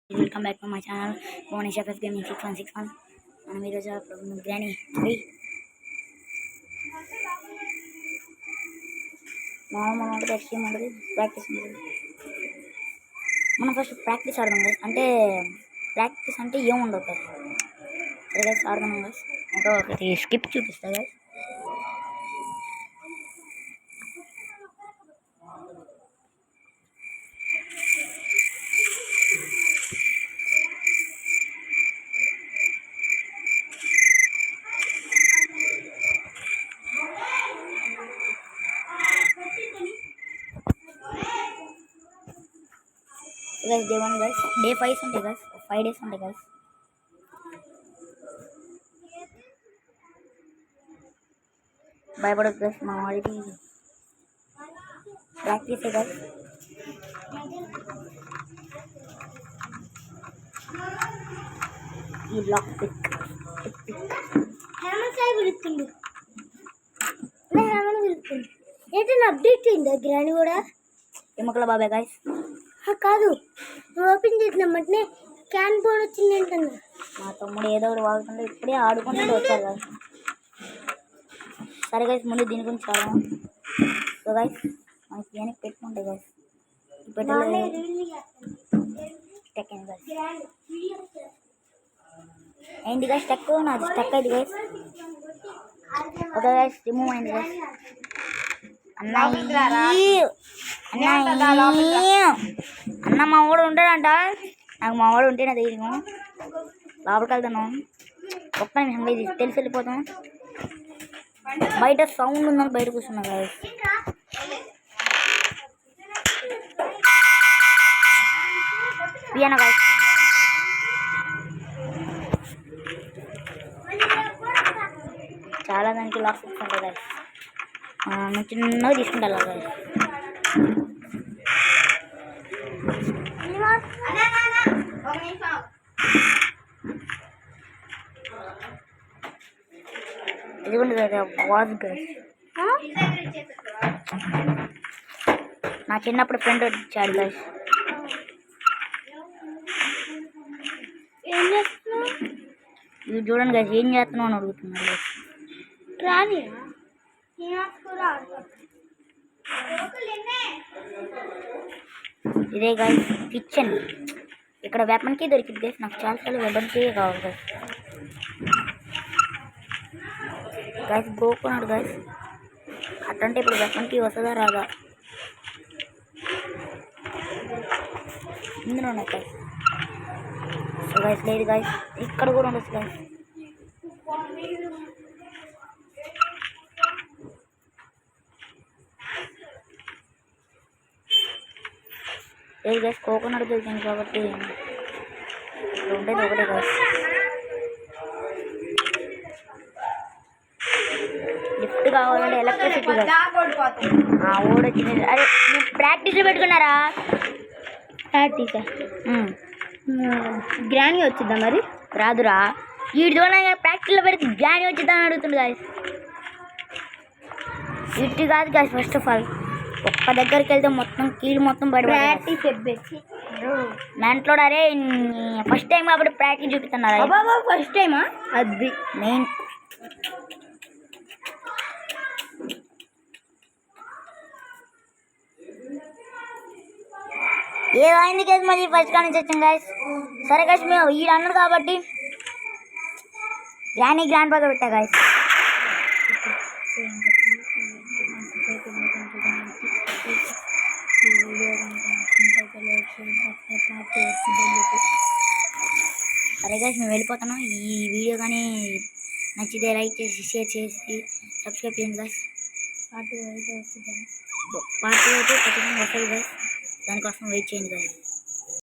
Welcome back to my channel Bhuvanesh FF gaming 6161. మనం ఈరోజు granny 3 మనం ఎక్స్ట్రీమ్ ఉంటుంది, ప్రాక్టీస్ ఉంటుంది. మనం ఫస్ట్ ప్రాక్టీస్ ఆడదాం కదా, అంటే ప్రాక్టీస్ అంటే ఏముండవు కదా, సరే ఆడదాం కదా. ఇంకా ఒకటి స్కిప్ చూపిస్తా కదా. guys, day 1 guys, day 5 ఉంటాయి guys, 5 days ఉంటాయి guys. భయపడదు guys, మా వాడికి ప్రాక్టీస్ guys. ఈ లాక్ పిక్ హేమంత్ సాయి పిలుస్తుంది. హేమంత్ పిలుస్తుంది. ఏంటంటే అప్డేట్ అయిందా గ్రాని కూడా? ఎముకల బాబాయ్ guys. కాదు, ఓపెన్ చేసిన వెంటనే క్యాన్ బోర్డ్ వచ్చింది ఏంటన్నా. మా తమ్ముడు ఏదో ఒకటి వాడుతుంటే ఇప్పుడే ఆడుకుంటూ వచ్చారు guys. సరే guys, ముందు దీని గురించి ఆడదాం. సో guys, మనకి ఏనికి పెట్టుకుంటాయి guys. అయింది guys, స్టక్ నాది స్టక్ అయింది guys. ఓకే guys, రిమూవ్ అయింది guys. అన్న మా వాడు ఉంటాడంట. నాకు మా వాడు ఉంటేనే ధైర్యం. లోపలికి వెళ్తాను, ఒక్క నిమిషం ఇది తెలిసి వెళ్ళిపోతాం. బయట సౌండ్ ఉందని బయట కూర్చున్నా guys. Piano guys. చాలా దానికి లాస్ ఉంటాయి guys. చిన్నగా తీసుకుంటా guys. ఇదిగోండి వాచ్ guys. నా చిన్నప్పుడు ఫ్రెండ్ వచ్చాడు guys. ఏం చేస్తున్నావు? ఇది చూడండి guys, ఏం చేస్తున్నావు అని అడుగుతున్నారు guys. రాని ఇదే guys కిచెన్. ఇక్కడ వెపన్కి దొరికింది guys. నాకు చాలాసార్లు వెపన్కి కావాలి guys. గైస్ గోకున్నాడు guys. అట్టంటే ఇప్పుడు వెపన్కి వస్తుందా రాదా? ఇందులో ఉన్నాయి guys. సో guys లేదు guys, ఇక్కడ కూడా ఉండొచ్చు guys. లేదు guys, కోకోనట్ దొరికింది కాబట్టి ఉండేది ఒకటే guys. లిఫ్ట్ కావాలంటే ఎలక్ట్రిసిటీ ఓడొచ్చింది. అరే మీరు ప్రాక్టీస్లో పెట్టుకున్నారా? ప్రాక్టీసా? గ్రాని వచ్చిద్దా మరి? రాదురా. వీడి ద్వారా ప్రాక్టీస్లో పెడితే గ్రాని వచ్చిద్దా అని అడుగుతుంది guys. ఇటు కాదు guys, ఫస్ట్ ఆఫ్ ఆల్ ఒక్క దగ్గరికి వెళ్తే మొత్తం కీళ్ళు మొత్తం బయట ప్రాక్టీస్ చెప్పేసి మ్యాంట్లో. అరే ఫస్ట్ టైం కాబట్టి ప్రాక్టీస్ చూపిస్తున్నారు. ఫస్ట్ టైమా? అది మెయిన్. ఏదైంది కేసు మళ్ళీ ఫస్ట్ కానీ వచ్చాం గాయస్. సరే గాయస్, మేము ఈడు అన్నాడు కాబట్టి గ్రాండ్ బాగా పెట్టా గాయస్. సరే గాయస్, మేము వెళ్ళిపోతున్నాం. ఈ వీడియో కానీ నచ్చితే లైక్ చేసి షేర్ చేసి సబ్స్క్రైబ్ చేయండి గాయస్. పార్ట్ 2 అయితే ఖచ్చితంగా వస్తుంది గాయస్. దానికోసం వెయిట్ చేయండి గాయస్.